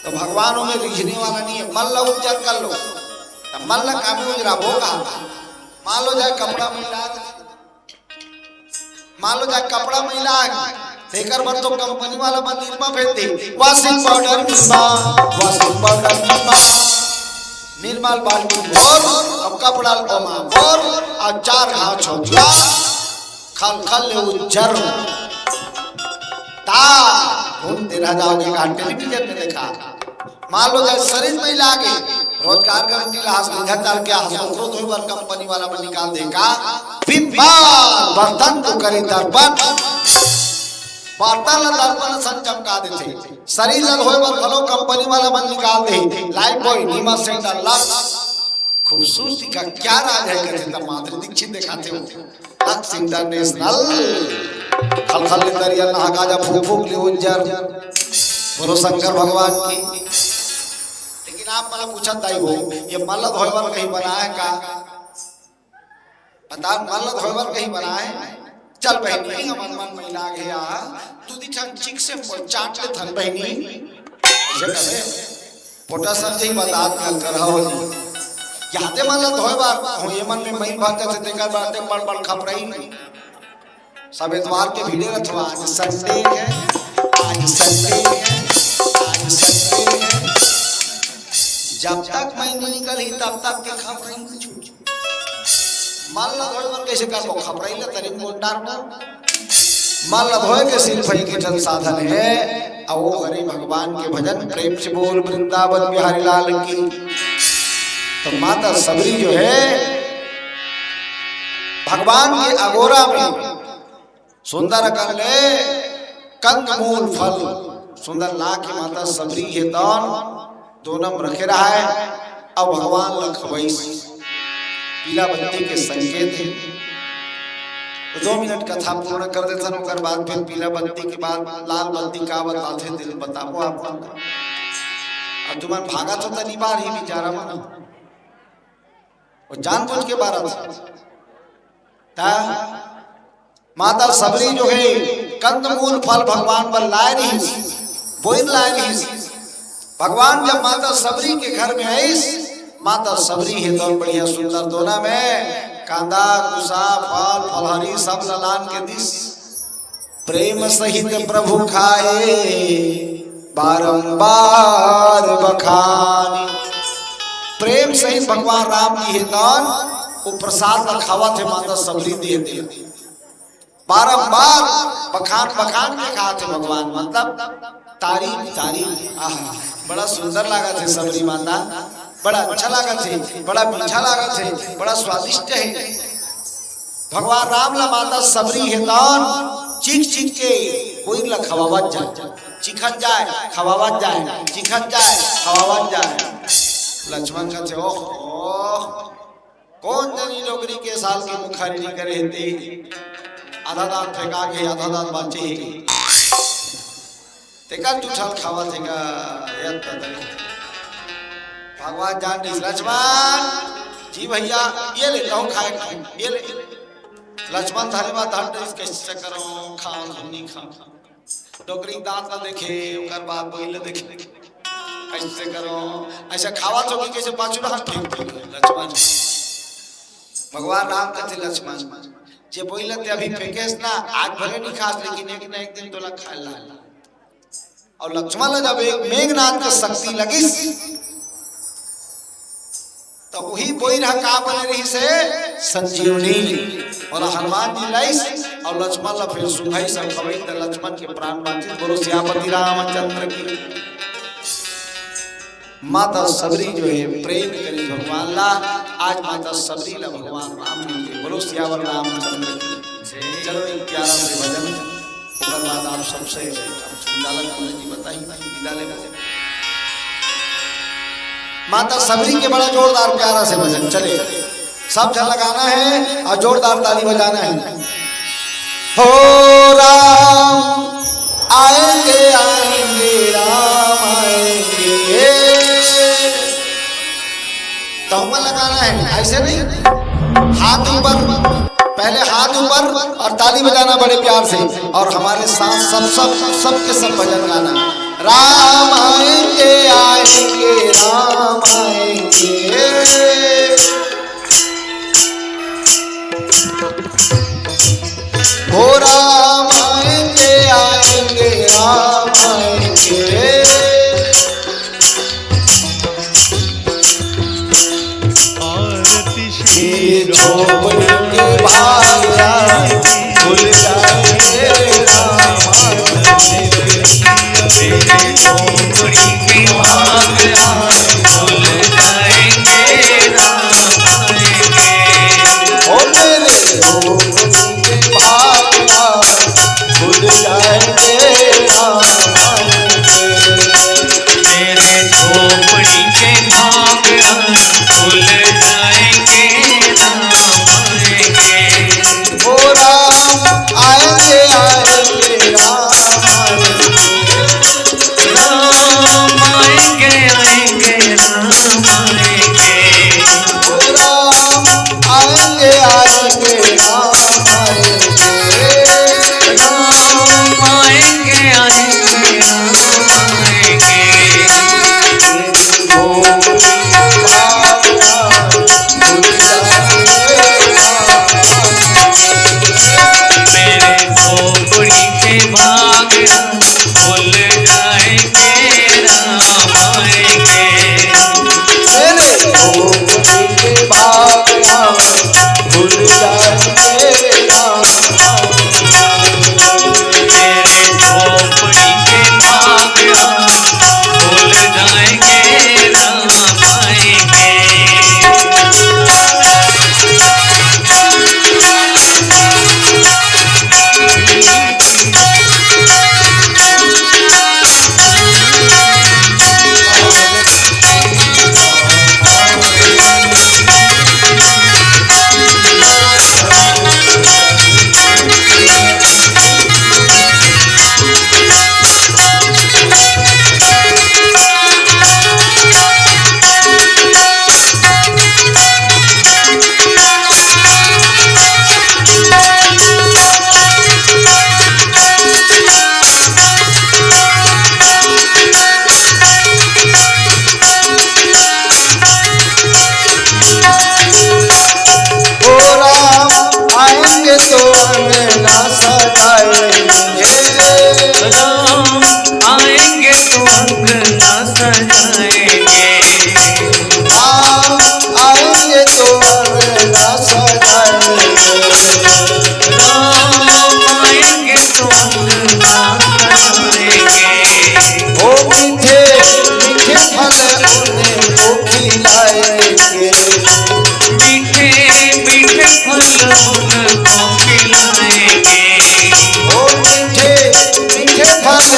तो भगवानों में रिझने वाला नहीं है। मन ला उज्जर कर लो तो मन ला काम उजरा होगा। मान लो जाए कपड़ा मैला, मान लो जाए कपड़ा मैला देकर बर तो कंपनी वाला बन निर्मा भेज दे वॉशिंग पाउडर निर्मा निर्मल बाल्टी भोर अब कपड़ा ओमा भोर और 4 घाव छोटिया खल खल ले उज्जर ता घूमते रह जाओगे का टेलीविजन में देखा। मान लो जैसे शरीर में लागे रोजगार गारंटी लाश निधन डाल के आसो धोई बार कंपनी वाला में निकाल देगा बिम्बार बर्तन तो करे दर्पण बर्तन दर्पण सन चमका देते शरीर लग होए बार खलो कंपनी वाला में निकाल दे लाइफ बॉय नीमा सेंटर लक्स खूबसूरती का क्या राज है कहते तब माधुरी दीक्षित दिखाते हो लक्स इंटरनेशनल खलखल ले दरिया नहा गाजा फूक फूक ले उज्जर बोलो शंकर भगवान की। लेकिन आप मला पूछा दाई हो ये मल्ल धोएवर कहीं बना है का बता मल्ल धोएवर कहीं बना है चल बहनी हमन मन महिला गया तू दिठन चिक से चाट ले थन बहनी जे करे पोटा समझे बात कर हो याते मल्ल धोएवर हो ये मन में मई बात से देकर बातें बड़ बड़ खपरई सब इतवार के भिड़े रथवा आज संडे है आज संडे है आज संडे है जब तक मैं नहीं निकली तब तक के खपरई न छूट मल्ल धोएवर कैसे कर वो खपरई ले तरी मोटार पर मल्ल धोए के सिर फई के जन साधन है और वो हरि भगवान के भजन प्रेम से बोल वृंदावन बिहारी लाल की। तो माता सबरी जो है भगवान के अगोरा में सुंदर कर ले कंद मूल फल सुंदर ला के माता सबरी है दान दोनम रखे रहा है अब भगवान लखवई पीला बत्ती के संकेत है। तो 2 मिनट कथा पूर्ण कर देते हैं बाद फिर पीला बत्ती के बाद लाल बत्ती का बताते दिल बताओ आप अब तुम्हारा भागा तो तनी बार ही बेचारा मन वो जान बुझ के बारह था माता सबरी जो है कंदमूल फल भगवान पर लाए नहीं बोई लाए नहीं। भगवान जब माता सबरी के घर में आई माता सबरी है तो बढ़िया सुंदर दोना में कांदा कुसा फल फलहरी सब ललान के दिस प्रेम सहित प्रभु खाए बारंबार बखानी। प्रेम सहित भगवान राम की हितान वो प्रसाद रखावा थे माता सबरी दिए थे बारंबार बखान बखान के कहा थे भगवान मतलब तारीफ तारीफ आहा बड़ा सुंदर लगा थे सबरी माता बड़ा अच्छा लगा थे बड़ा मीठा लगा थे बड़ा स्वादिष्ट है। भगवान राम ला माता सबरी हितान चीख चीख के कोई ला खवावत जाए चिखन जाए खवावत जाए चिखन जाए खवावत जाए। लक्ष्मण का थे ओह कौन जनी नौकरी के साल की मुखारी नहीं करे थे आधा दांत फेंका के आधा दांत बाचे तेका टूठल खावा थेगा याद पता भगवान जान दे लक्ष्मण जी भैया ये ले लो खाए ये ले लक्ष्मण थारे बात हट कैसे करो खाओ नहीं खा डोकरी दांत ना देखे उनका बात बोले देखे कैसे करो ऐसा खावा तो कि कैसे पांचू ना फेंक लक्ष्मण भगवान राम कहते लक्ष्मण जे बोले ते अभी फेंकेस ना आज भले नहीं खास लेकिन एक ना एक दिन तोला खा ला। और लक्ष्मण जब एक मेघनाथ का शक्ति लगी तो वही बोई रहा का बने रही से संजीवनी और हनुमान जी लाइस और लक्ष्मण ला फिर सुधाई सब खबई त लक्ष्मण के प्राण बांचित बोलो सियापति रामचंद्र की। माता सबरी जो है प्रेम करी भगवान ला। आज माता सबरी ला भगवान राम ने बोलो सियावर रामचंद्र की। चलो एक प्यारा से भजन उसके बाद आप सबसे जी बताइए माता सबरी के बड़ा जोरदार प्यारा से भजन चले सब जन लगाना है और जोरदार ताली बजाना है। हो राम आएंगे आएंगे राम आएंगे तो लगाना है ऐसे नहीं हाथ ऊपर पहले हाथ ऊपर और ताली बजाना बड़े प्यार से और हमारे साथ सबके सब भजन गाना। राम आएंगे आएंगे राम आएंगे हो राम आएंगे आएंगे राम आएंगे झोपड़ी के भाग्या खुल जाएंगे राम आएंगे झोपड़ी के भाग्या खुल जाएंगे राम आएंगे ओ मेरे झोपड़ी के भाग्या खुल जाएंगे राम आएंगे मेरे झोपड़ी के भाग्या खुल जाएंगे राम आएंगे ओ राम आएंगे आएंगे राम आएंगे राम आएंगे आएंगे राम आएंगे ओ राम आएंगे आएंगे राम आएंगे राम आएंगे आएंगे राम आएंगे मेरे झोपड़ी के भाग्या खुल जाएंगे राम आएंगे मेरे झोपड़ी के भाग्या खुल जाएंगे राम आएंगे मेरे झोपड़ी के भाग्या खुल जाएंगे राम आएंगे ओ राम आएंगे तो अंगना सजाएंगे राम आएंगे तो अंगना सजाएंगे राम आएंगे तो अंगना सजाएंगे राम आएंगे तो अंगना सजाएंगे ओ मीठे मीठे फल उन्हें को खिलाएंगे मीठे मीठे फल उनको खिलाएंगे ओ मीठे मीठे फल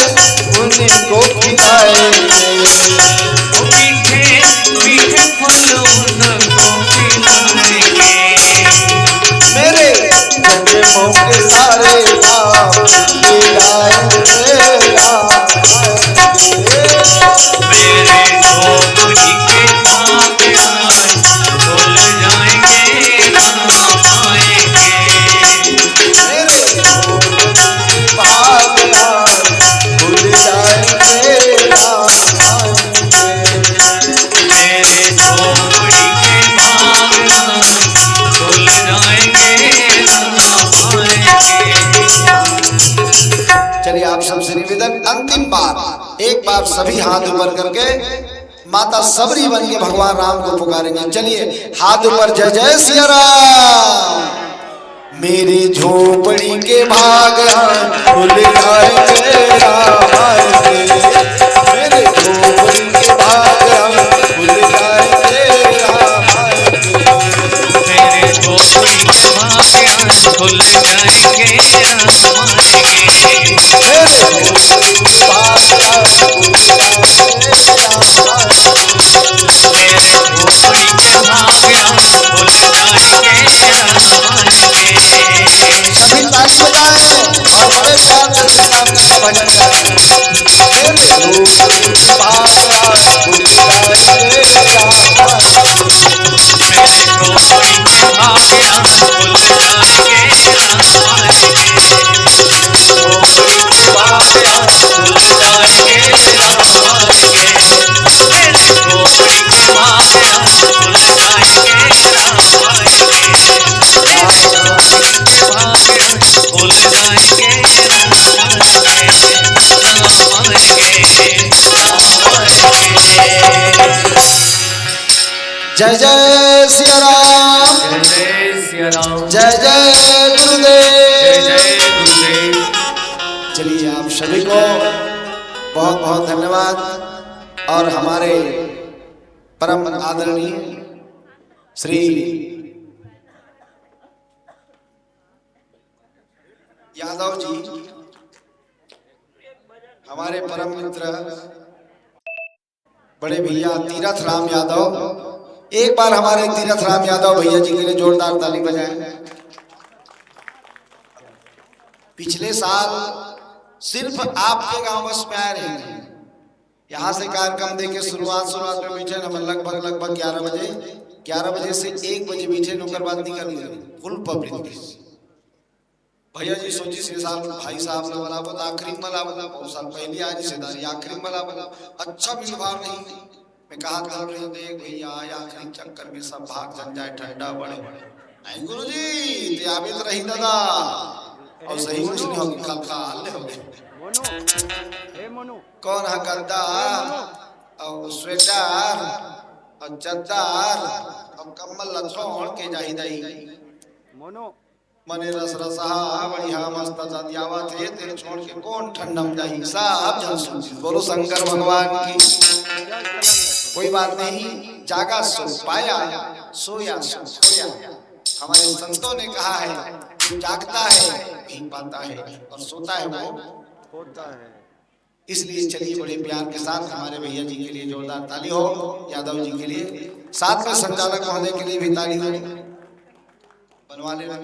उन्हें को खिलाएंगे ओ मीठे मीठे फल उनको खिलाएंगे मेरे जन्मों के सारे पाप मिटाएंगे राम आएंगे मेरे झोपड़ी के भाग्या खुल जाएंगे राम आएंगे मेरे भाग्या खुल जाएंगे राम आएंगे मेरे झोपड़ी के भाग्या खुल जाएंगे राम आएंगे चलिए आप सबसे निवेदन अंतिम बार एक बार सभी हाथ ऊपर करके माता सबरी बन के भगवान राम को पुकारेंगे। चलिए हाथ ऊपर जय जय सिया राम। मेरी झोपड़ी के भाग्या खुल जाएंगे राम आएंगे मेरे झोपड़ी के भाग्या खोपड़ी के भाग्य खुल जाएंगे आसमान के। मेरे खोपड़ी के भाग्य खुल जाएंगे आसमान के। सभी ताली बजाएं और बड़े प्यार से श्री राम का भजन करें। मेरे खोपड़ी के भाग्य खुल जाएंगे आसमान के। मेरे खोपड़ी के भाग्य खुल जाएंगे आसमान के। खोपड़ी के भाग्य खुल जाएंगे आसमान के। मेरे खोपड़ी के भाग्य खुल जाएंगे आसमान के। मेरे खोपड़ी के भाग्य खुल जाएंगे जय जय सिया राम, जय सिया राम, जय जय जय गुरुदेव। जय गुरुदेव। चलिए आप सभी को बहुत बहुत धन्यवाद। और हमारे परम आदरणीय श्री यादव जी, हमारे परम मित्र बड़े भैया तीरथ राम यादव, एक बार हमारे तीरथ राम यादव भैया जी के लिए जोरदार ताली बजाएं। पिछले साल सिर्फ आपके गांव बस में आए रहे, यहाँ से कार्यक्रम देके शुरुआत में बैठे न लगभग 11 बजे से 1 बजे बैठे नौकर बात नहीं करनी, फुल पब्लिक। भैया जी सोची से साल भाई साहब ने बोला वो आखिरी मला बोला, बहुत साल पहले आज रिश्तेदारी आखिरी मला बोला, अच्छा भी भाव नहीं। मैं कहा कर रहे देख भैया आखिरी चक्कर में सब भाग जन जाए ठंडा बड़े नहीं गुरु जी ते आवे तो रही दादा और सही कुछ नहीं होगी कल का ले होगे कौन है गद्दा और स्वेटर और चद्दर और कम्बल लछोड़ के जाही दई मने रस रसा बढ़िया मस्त सदियावा थे तेरे छोड़ के कौन ठंडम जाही सब जन सुन। बोलो शंकर भगवान की। कोई बात नहीं, जागा सो पाया, सोया सो खोया। हमारे संतों ने कहा है जागता है नहीं पाता है और सोता है वो होता है। इसलिए चलिए बड़े प्यार के साथ हमारे भैया जी के लिए जोरदार ताली हो, यादव जी के लिए, साथ में संचालक महोदय के लिए भी ताली हो। बनवा लेना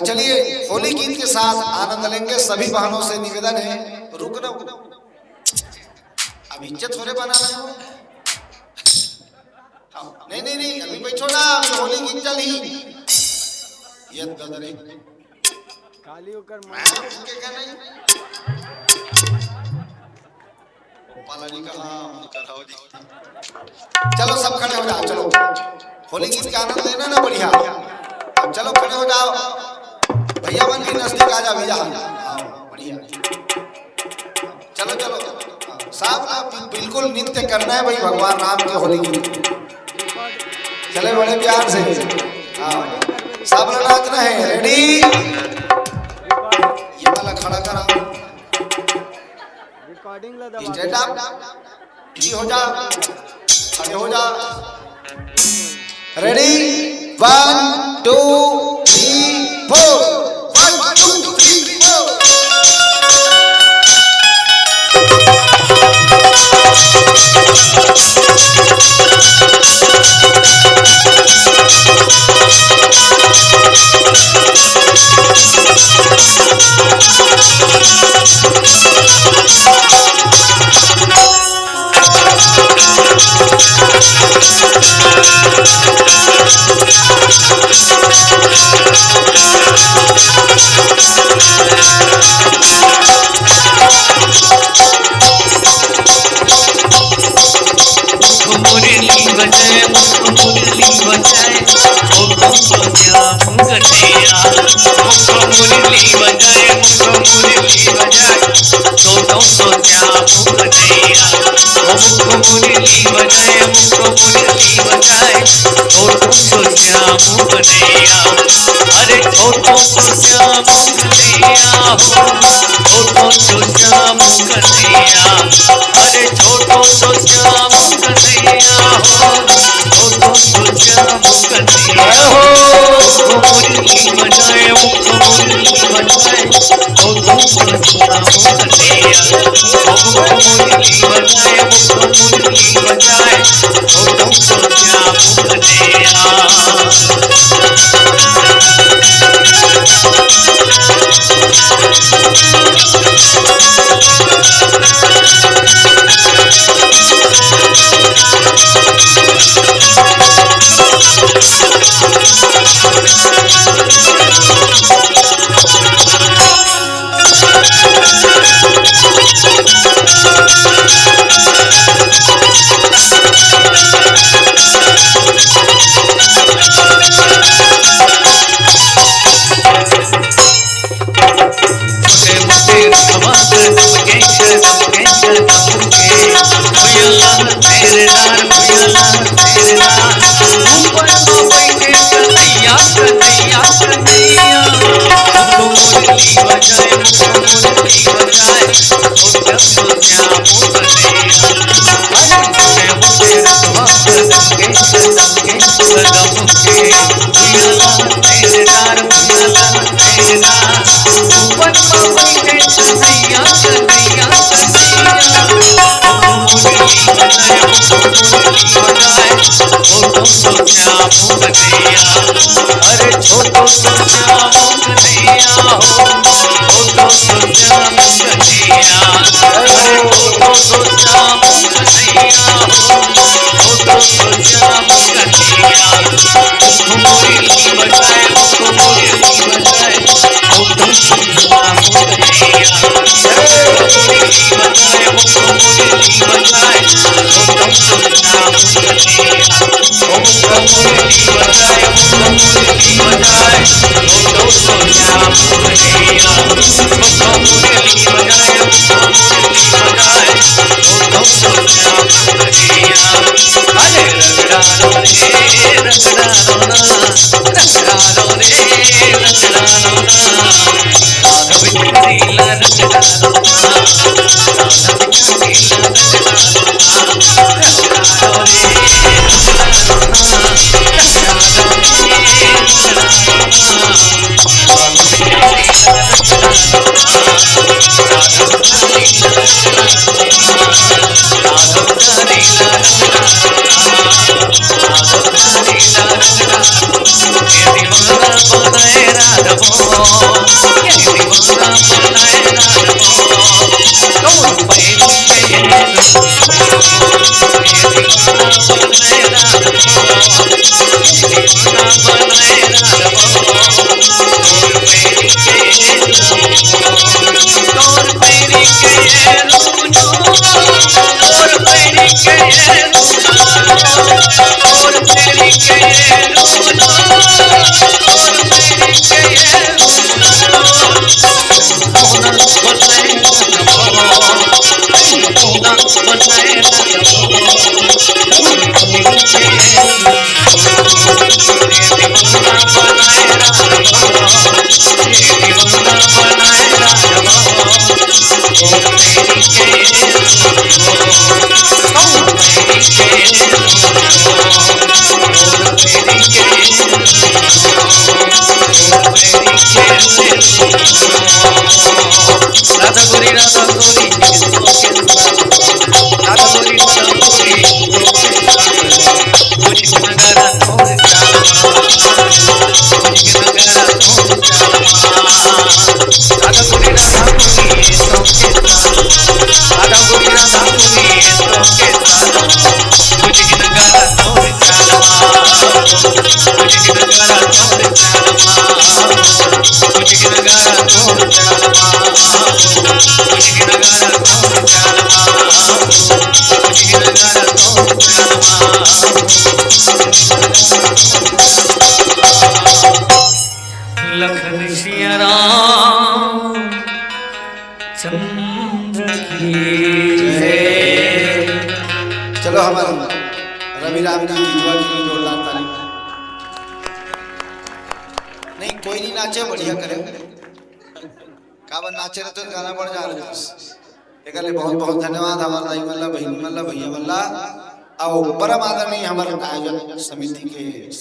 चलिए होली गीत के साथ आनंद लेंगे। सभी बहनों से निवेदन है रुकना, अब इज्जत थोड़े बनाना है। नहीं अभी बैठो ना, होली गीत चल ही ये गदरे काली होकर मैं के क्या नहीं पालानी का हां कराओ जी। चलो सब खड़े हो जाओ, चलो होली गीत का आनंद लेना ना बढ़िया। अब चलो खड़े हो जाओ भैया बन के नजदीक आ जा भैया। बढ़िया चलो साहब आप बिल्कुल नृत्य करना है भाई भगवान राम के होली गीत। चले बड़े प्यार से सब नाचना है। रेडी ये वाला खड़ा करा स्टैंड अप जी हो जा, खड़े हो जा। रेडी 1 2 3 4 1 2 3 4। अरे छोटो सो श्याम कन्हैया छोटो सो श्याम कन्हैया, अरे छोटो सो श्याम कन्हैया। हो तो श्याम कन्हैया हो मुरली बजाए मुरली बजाए हो तो श्याम कन्हैया मुरली बजाए मुरली बजाए हो तो श्याम कन्हैया अरे छोटो सो श्याम कन्हैया हो छोटो सो श्याम कन्हैया अरे छोटो सो श्याम कन्हैया हो छोटो सो श्याम कन्हैया मुरली बजाए मुरली बजाए छोटो सो श्याम कन्हैया मुरली बजाए मुरली बजाए छोटो सो श्याम कन्हैया मुरली बजाए मुरली बजाए छोटो सो श्याम कन्हैया मुरली बजाए मुरली बजाए छोटो सो श्याम कन्हैया अरे रगड़ालो रे रगड़ालो ना रगड़ालो रे रगड़ालो ना राघव लीला रगड़ालो ना राघव लीला रगड़ालो ना रगड़ालो रे लखन सिया राम चंद्र की जय। चलो हमारे रवि राम जी की जोड़ की जोरदार ताली। नहीं कोई नहीं नाचे, बढ़िया करे काबर नाचे रहे तो गाना बढ़ जा रहा है। एक बहुत बहुत धन्यवाद हमारा दाई मल्ला बहन मल्ला भैया मल्ला और परम आदरणीय हमारे आयोजन समिति के